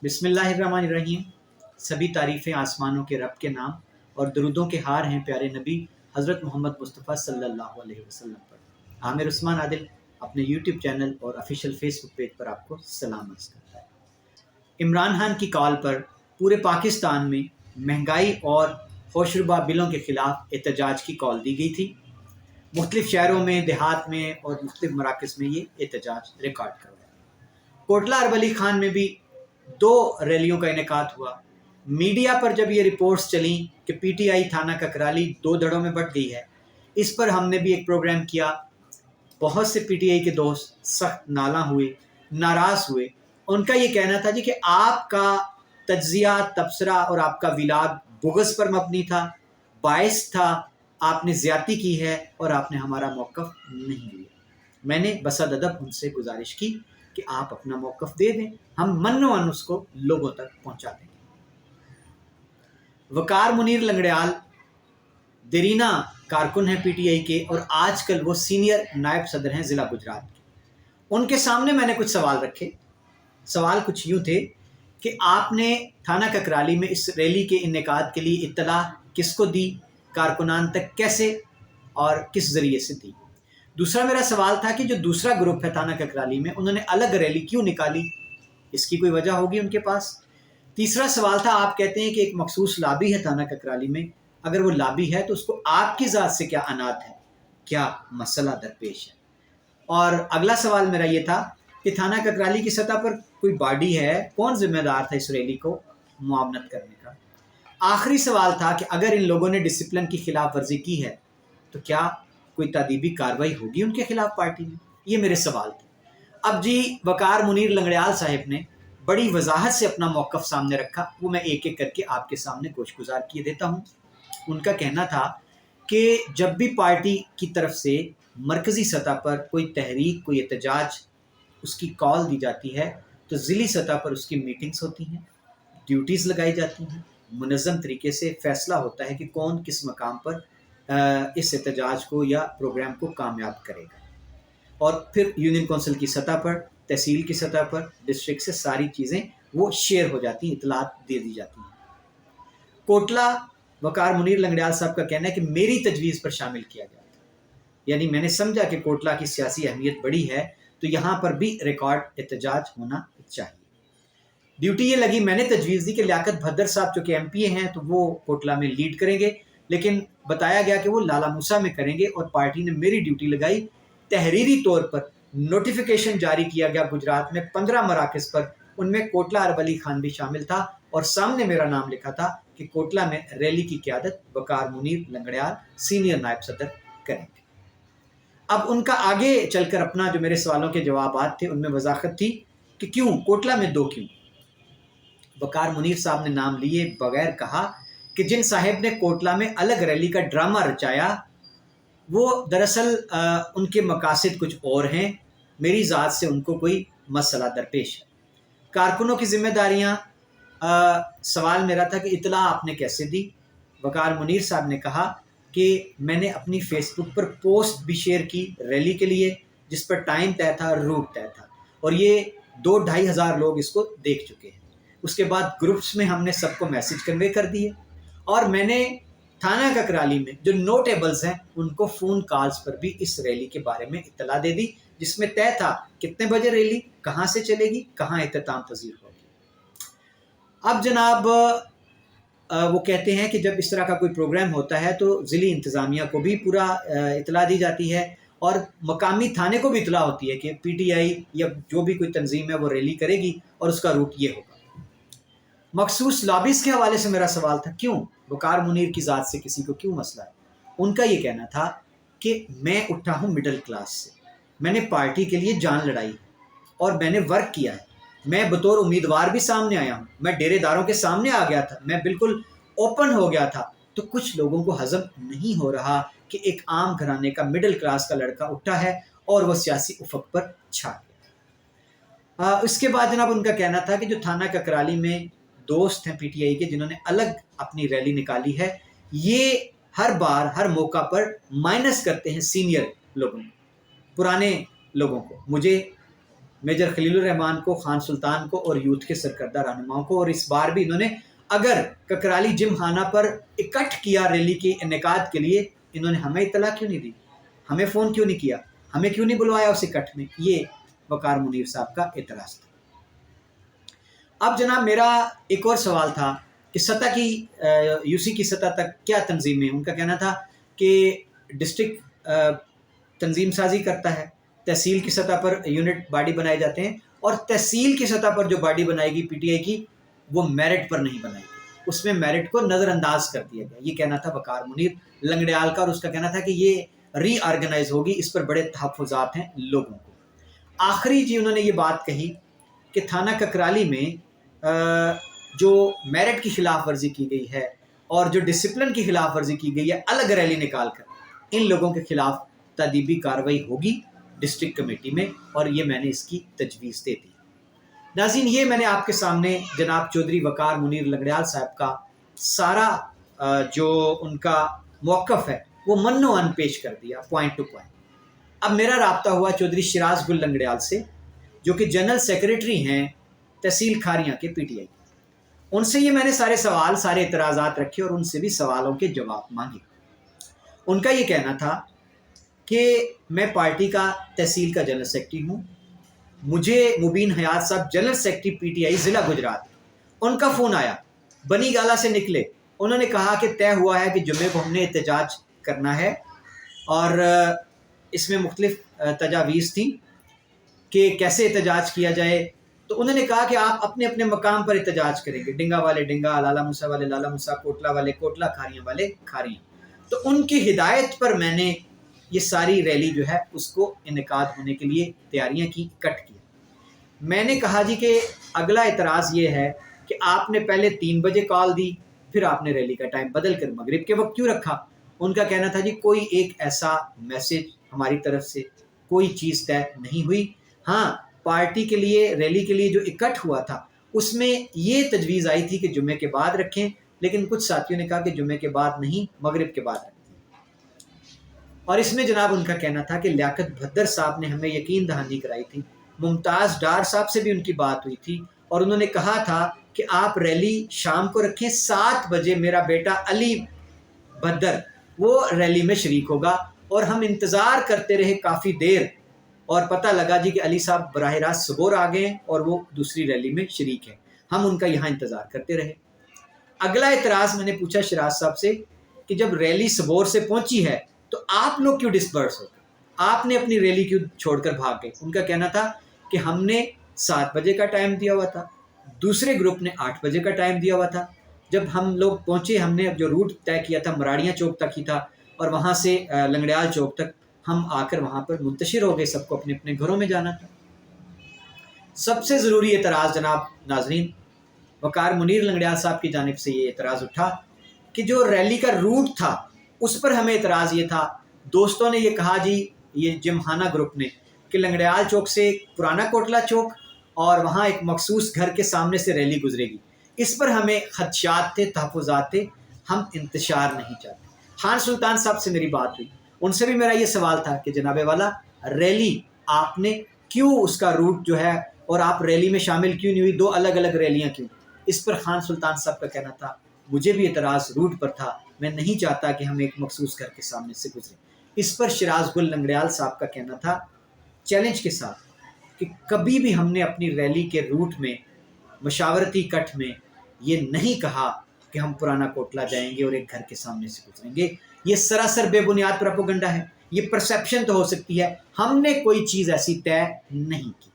بسم اللہ الرحمن الرحیم۔ سبھی تعریفیں آسمانوں کے رب کے نام اور درودوں کے ہار ہیں پیارے نبی حضرت محمد مصطفیٰ صلی اللہ علیہ وسلم پر۔ عامر عثمان عادل اپنے یوٹیوب چینل اور آفیشیل فیس بک پیج پر آپ کو سلام عرض کرتا ہے۔ عمران خان کی کال پر پورے پاکستان میں مہنگائی اور ہوشربا بلوں کے خلاف احتجاج کی کال دی گئی تھی۔ مختلف شہروں میں، دیہات میں اور مختلف مراکز میں یہ احتجاج ریکارڈ کروایا۔ کوٹلہ اربعلی خان میں بھی 2 ریلیوں کا انعقاد ہوا۔ میڈیا پر جب یہ رپورٹس چلیں کہ پی ٹی آئی تھانہ ککرالی 2 دھڑوں میں بٹ گئی ہے، اس پر ہم نے بھی ایک پروگرام کیا۔ بہت سے پی ٹی آئی کے دوست سخت نالاں ہوئے، ناراض ہوئے۔ ان کا یہ کہنا تھا جی کہ آپ کا تجزیہ، تبصرہ اور آپ کا ولاگ بغض پر مبنی تھا، باعث تھا، آپ نے زیادتی کی ہے اور آپ نے ہمارا موقف نہیں لیا۔ میں نے بسد ادب ان سے گزارش کی کہ آپ اپنا موقف دے دیں، ہم من و اس کو لوگوں تک پہنچا دیں گے۔ وقار منیر لنگڑیال دیرینہ کارکن ہیں پی ٹی آئی کے اور آج کل وہ سینئر نائب صدر ہیں ضلع گجرات کے۔ ان کے سامنے میں نے کچھ سوال رکھے۔ سوال کچھ یوں تھے کہ آپ نے تھانہ ککرالی میں اس ریلی کے انعقاد کے لیے اطلاع کس کو دی، کارکنان تک کیسے اور کس ذریعے سے دی۔ دوسرا میرا سوال تھا کہ جو دوسرا گروپ ہے تھانہ ککرالی میں، انہوں نے الگ ریلی کیوں نکالی، اس کی کوئی وجہ ہوگی ان کے پاس۔ تیسرا سوال تھا، آپ کہتے ہیں کہ ایک مخصوص لابی ہے تھانہ ککرالی میں، اگر وہ لابی ہے تو اس کو آپ کی ذات سے کیا عنات ہے، کیا مسئلہ درپیش ہے۔ اور اگلا سوال میرا یہ تھا کہ تھانہ ککرالی کی سطح پر کوئی باڈی ہے، کون ذمہ دار تھا اس ریلی کو معاونت کرنے کا۔ آخری سوال تھا کہ اگر ان لوگوں نے ڈسپلن کی خلاف ورزی کی ہے تو کیا کوئی تادیبی کارروائی ہوگی ان کے خلاف پارٹی میں۔ یہ میرے سوال تھے۔ اب جی وقار منیر لنگڑیال صاحب نے بڑی وضاحت سے اپنا موقف سامنے رکھا، وہ میں ایک ایک کر کے آپ کے سامنے گوش گزار کیے دیتا ہوں۔ ان کا کہنا تھا کہ جب بھی پارٹی کی طرف سے مرکزی سطح پر کوئی تحریک، کوئی احتجاج، اس کی کال دی جاتی ہے تو ضلعی سطح پر اس کی میٹنگز ہوتی ہیں، ڈیوٹیز لگائی جاتی ہیں، منظم طریقے سے فیصلہ ہوتا ہے کہ کون کس مقام پر اس احتجاج کو یا پروگرام کو کامیاب کرے گا۔ اور پھر یونین کونسل کی سطح پر، تحصیل کی سطح پر، ڈسٹرکٹ سے ساری چیزیں وہ شیئر ہو جاتی ہیں، اطلاعات دے دی جاتی ہیں۔ کوٹلہ وقار منیر لنگڑیال صاحب کا کہنا ہے کہ میری تجویز پر شامل کیا گیا تھا، یعنی میں نے سمجھا کہ کوٹلہ کی سیاسی اہمیت بڑی ہے تو یہاں پر بھی ریکارڈ احتجاج ہونا چاہیے۔ ڈیوٹی یہ لگی، میں نے تجویز دی کہ لیاقت بھدر صاحب چونکہ ایم پی اے ہیں تو وہ کوٹلہ میں لیڈ کریں گے، لیکن بتایا گیا کہ وہ لالا موسیٰ میں کریں گے اور پارٹی نے میری ڈیوٹی لگائی۔ تحریری طور پر نوٹیفیکیشن جاری کیا گیا گجرات میں 15 مراکز پر، ان میں کوٹلہ اربعلی خان بھی شامل تھا اور سامنے میرا نام لکھا تھا کہ کوٹلہ میں ریلی کی قیادت وقار منیر لنگڑیال سینئر نائب صدر کریں گے۔ اب ان کا آگے چل کر اپنا جو میرے سوالوں کے جوابات تھے ان میں وضاحت تھی کہ کیوں کوٹلہ میں 2 کیوں۔ وقار منیر صاحب نے نام لیے بغیر کہا کہ جن صاحب نے کوٹلہ میں الگ ریلی کا ڈرامہ رچایا وہ دراصل ان کے مقاصد کچھ اور ہیں، میری ذات سے ان کو کوئی مسئلہ درپیش ہے۔ کارکنوں کی ذمہ داریاں، سوال میرا تھا کہ اطلاع آپ نے کیسے دی۔ وقار منیر صاحب نے کہا کہ میں نے اپنی فیس بک پر پوسٹ بھی شیئر کی ریلی کے لیے، جس پر ٹائم طے تھا، روٹ طے تھا، اور یہ 2-2.5 ہزار لوگ اس کو دیکھ چکے ہیں۔ اس کے بعد گروپس میں ہم نے سب کو میسج کنوے کر دیے اور میں نے تھانہ ککرالی میں جو نوٹیبلز ہیں ان کو فون کالز پر بھی اس ریلی کے بارے میں اطلاع دے دی، جس میں طے تھا کتنے بجے ریلی کہاں سے چلے گی، کہاں اختتام پذیر ہوگی۔ اب جناب وہ کہتے ہیں کہ جب اس طرح کا کوئی پروگرام ہوتا ہے تو ضلعی انتظامیہ کو بھی پورا اطلاع دی جاتی ہے اور مقامی تھانے کو بھی اطلاع ہوتی ہے کہ پی ٹی آئی یا جو بھی کوئی تنظیم ہے وہ ریلی کرے گی اور اس کا روٹ یہ ہوگا۔ مخصوص لابیز کے حوالے سے میرا سوال تھا کیوں وقار منیر کی ذات سے کسی کو کیوں مسئلہ ہے۔ ان کا یہ کہنا تھا کہ میں اٹھا ہوں مڈل کلاس سے، میں نے پارٹی کے لیے جان لڑائی اور میں نے ورک کیا ہے، میں بطور امیدوار بھی سامنے آیا ہوں، میں ڈیرے داروں کے سامنے آ گیا تھا، میں بالکل اوپن ہو گیا تھا، تو کچھ لوگوں کو ہضم نہیں ہو رہا کہ ایک عام گھرانے کا مڈل کلاس کا لڑکا اٹھا ہے اور وہ سیاسی افق پر چھا گیا۔ اس کے بعد جناب ان کا کہنا تھا کہ جو تھانہ ککرالی میں دوست ہیں پی ٹی آئی کے جنہوں نے الگ اپنی ریلی نکالی ہے، یہ ہر بار ہر موقع پر مائنس کرتے ہیں سینئر لوگوں کو، پرانے لوگوں کو، مجھے میجر خلیل الرحمان کو، خان سلطان کو اور یوتھ کے سرکردہ رہنماؤں کو، اور اس بار بھی انہوں نے اگر ککرالی جم خانہ پر اکٹھ کیا ریلی کے انعقاد کے لیے، انہوں نے ہمیں اطلاع کیوں نہیں دی، ہمیں فون کیوں نہیں کیا، ہمیں کیوں نہیں بلوایا اس اکٹھ میں؟ یہ وقار منیر صاحب کا اعتراض تھا۔ اب جناب میرا ایک اور سوال تھا کہ سطح کی یو سی کی سطح تک کیا تنظیمیں، ان کا کہنا تھا کہ ڈسٹرکٹ تنظیم سازی کرتا ہے، تحصیل کی سطح پر یونٹ باڈی بنائے جاتے ہیں، اور تحصیل کی سطح پر جو باڈی بنائے گی پی ٹی آئی کی وہ میرٹ پر نہیں بنائے گی، اس میں میرٹ کو نظر انداز کر دیا گیا۔ یہ کہنا تھا وقار منیر لنگڑیال کا، اور اس کا کہنا تھا کہ یہ ری آرگنائز ہوگی، اس پر بڑے تحفظات ہیں لوگوں کو۔ آخری جی انہوں نے یہ بات کہی کہ تھانہ ککرالی میں جو میرٹ کی خلاف ورزی کی گئی ہے اور جو ڈسپلن کی خلاف ورزی کی گئی ہے، الگ ریلی نکال کر ان لوگوں کے خلاف تادیبی کارروائی ہوگی ڈسٹرکٹ کمیٹی میں، اور یہ میں نے اس کی تجویز دے دی۔ ناظرین، یہ میں نے آپ کے سامنے جناب چودھری وقار منیر لنگڑیال صاحب کا سارا جو ان کا موقف ہے وہ من و ان پیش کر دیا، پوائنٹ ٹو پوائنٹ۔ اب میرا رابطہ ہوا چودھری شراز گل لنگڑیال سے، جو کہ جنرل سیکریٹری ہیں تحصیل کھاریاں کے پی ٹی آئی۔ ان سے یہ میں نے سارے سوال، سارے اعتراضات رکھے اور ان سے بھی سوالوں کے جواب مانگے۔ ان کا یہ کہنا تھا کہ میں پارٹی کا تحصیل کا جنرل سیکرٹری ہوں، مجھے مبین حیات صاحب general secretary P T I ضلع گجرات، ان کا فون آیا، بنی گالہ سے نکلے، انہوں نے کہا کہ طے ہوا ہے کہ جمعے کو ہم نے احتجاج کرنا ہے، اور اس میں مختلف تجاویز تھیں کہ کیسے احتجاج کیا جائے۔ تو انہوں نے کہا کہ آپ اپنے اپنے مقام پر احتجاج کریں گے، ڈنگا والے ڈنگا، لالہ موسیٰ والے لالہ موسیٰ، کوٹلہ والے کوٹلہ، کھاریاں والے کھاریاں۔ تو ان کی ہدایت پر میں نے یہ ساری ریلی جو ہے اس کو انعقاد ہونے کے لیے تیاریاں کی، کٹ کیا۔ میں نے کہا جی کہ اگلا اعتراض یہ ہے کہ آپ نے پہلے 3 بجے کال دی، پھر آپ نے ریلی کا ٹائم بدل کر مغرب کے وقت کیوں رکھا؟ ان کا کہنا تھا جی کوئی ایک ایسا میسج ہماری طرف سے کوئی چیز طے نہیں ہوئی، ہاں پارٹی کے لیے ریلی کے لیے جو اکٹھ ہوا تھا اس میں یہ تجویز آئی تھی کہ جمعے کے بعد رکھیں، لیکن کچھ ساتھیوں نے کہا کہ جمعے کے بعد نہیں، مغرب کے بعد رکھیں۔ اور اس میں جناب ان کا کہنا تھا کہ لیاقت بھدر صاحب نے ہمیں یقین دہانی کرائی تھی، ممتاز ڈار صاحب سے بھی ان کی بات ہوئی تھی، اور انہوں نے کہا تھا کہ آپ ریلی شام کو رکھیں 7 بجے، میرا بیٹا علی بھدر وہ ریلی میں شریک ہوگا۔ اور ہم انتظار کرتے رہے کافی دیر، اور پتہ لگا جی کہ علی صاحب براہ راست سبور آ گئے اور وہ دوسری ریلی میں شریک ہیں، ہم ان کا یہاں انتظار کرتے رہے۔ اگلا اعتراض میں نے پوچھا شراز صاحب سے کہ جب ریلی سبور سے پہنچی ہے تو آپ لوگ کیوں ڈسپرس ہو گئے، آپ نے اپنی ریلی کیوں چھوڑ کر بھاگ گئے؟ ان کا کہنا تھا کہ ہم نے 7 بجے کا ٹائم دیا ہوا تھا، دوسرے گروپ نے 8 بجے کا ٹائم دیا ہوا تھا، جب ہم لوگ پہنچے ہم نے جو روٹ طے کیا تھا مراڑیاں چوک تک ہی تھا، اور وہاں سے لنگڑیال چوک تک ہم آ کر وہاں پر منتشر ہو گئے، سب کو اپنے اپنے گھروں میں جانا تھا۔ سب سے ضروری اعتراض جناب ناظرین، وقار منیر لنگڑیال صاحب کی جانب سے یہ اعتراض اٹھا کہ جو ریلی کا روٹ تھا اس پر ہمیں اعتراض یہ تھا، دوستوں نے یہ کہا جی، یہ جمخانہ گروپ نے، کہ لنگڑیال چوک سے پرانا کوٹلہ چوک اور وہاں ایک مخصوص گھر کے سامنے سے ریلی گزرے گی، اس پر ہمیں خدشات تھے، تحفظات تھے، ہم انتشار نہیں چاہتے۔ خان سلطان صاحب سے میری بات ہوئی، ان سے بھی میرا یہ سوال تھا کہ جناب والا ریلی آپ نے کیوں اس کا روٹ جو ہے، اور آپ ریلی میں شامل کیوں نہیں ہوئی، 2 الگ الگ ریلیاں کیوں؟ اس پر خان سلطان صاحب کا کہنا تھا مجھے بھی اعتراض روٹ پر تھا، میں نہیں چاہتا کہ ہم ایک مخصوص گھر کے سامنے سے گزریں۔ اس پر شراز گل لنگڑیال صاحب کا کہنا تھا چیلنج کے ساتھ کہ کبھی بھی ہم نے اپنی ریلی کے روٹ میں، مشاورتی کٹ میں یہ نہیں کہا کہ ہم پرانا کوٹلہ جائیں گے اور ایک گھر کے سامنے سے گزریں گے، یہ سراسر بے بنیاد پروپیگنڈا ہے، یہ پرسیپشن تو ہو سکتی ہے، ہم نے کوئی چیز ایسی طے نہیں کی۔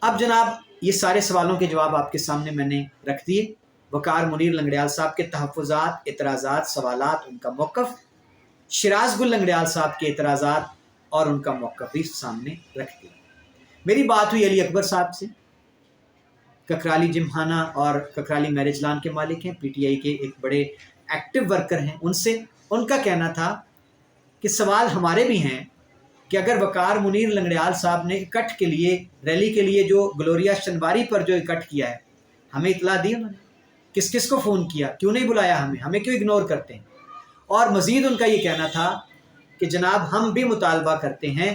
اب جناب یہ سارے سوالوں کے جواب آپ کے سامنے میں نے رکھ دیے، وقار منیر لنگڑیال صاحب کے تحفظات، اعتراضات، سوالات، ان کا موقف، شراز گل لنگڑیال صاحب کے اعتراضات اور ان کا موقف بھی سامنے رکھ دیا۔ میری بات ہوئی علی اکبر صاحب سے، ککرالی جمخانہ اور ککرالی میرج لان کے مالک ہیں، پی ٹی آئی کے ایک بڑے ایکٹیو ورکر ہیں، ان سے ان کا کہنا تھا کہ سوال ہمارے بھی ہیں کہ اگر وقار منیر لنگڑیال صاحب نے اکٹھ کے لیے، ریلی کے لیے جو گلوریا شنواری پر جو اکٹھ کیا ہے، ہمیں اطلاع دی انہوں نے، کس کس کو فون کیا، کیوں نہیں بلایا ہمیں کیوں اگنور کرتے ہیں؟ اور مزید ان کا یہ کہنا تھا کہ جناب ہم بھی مطالبہ کرتے ہیں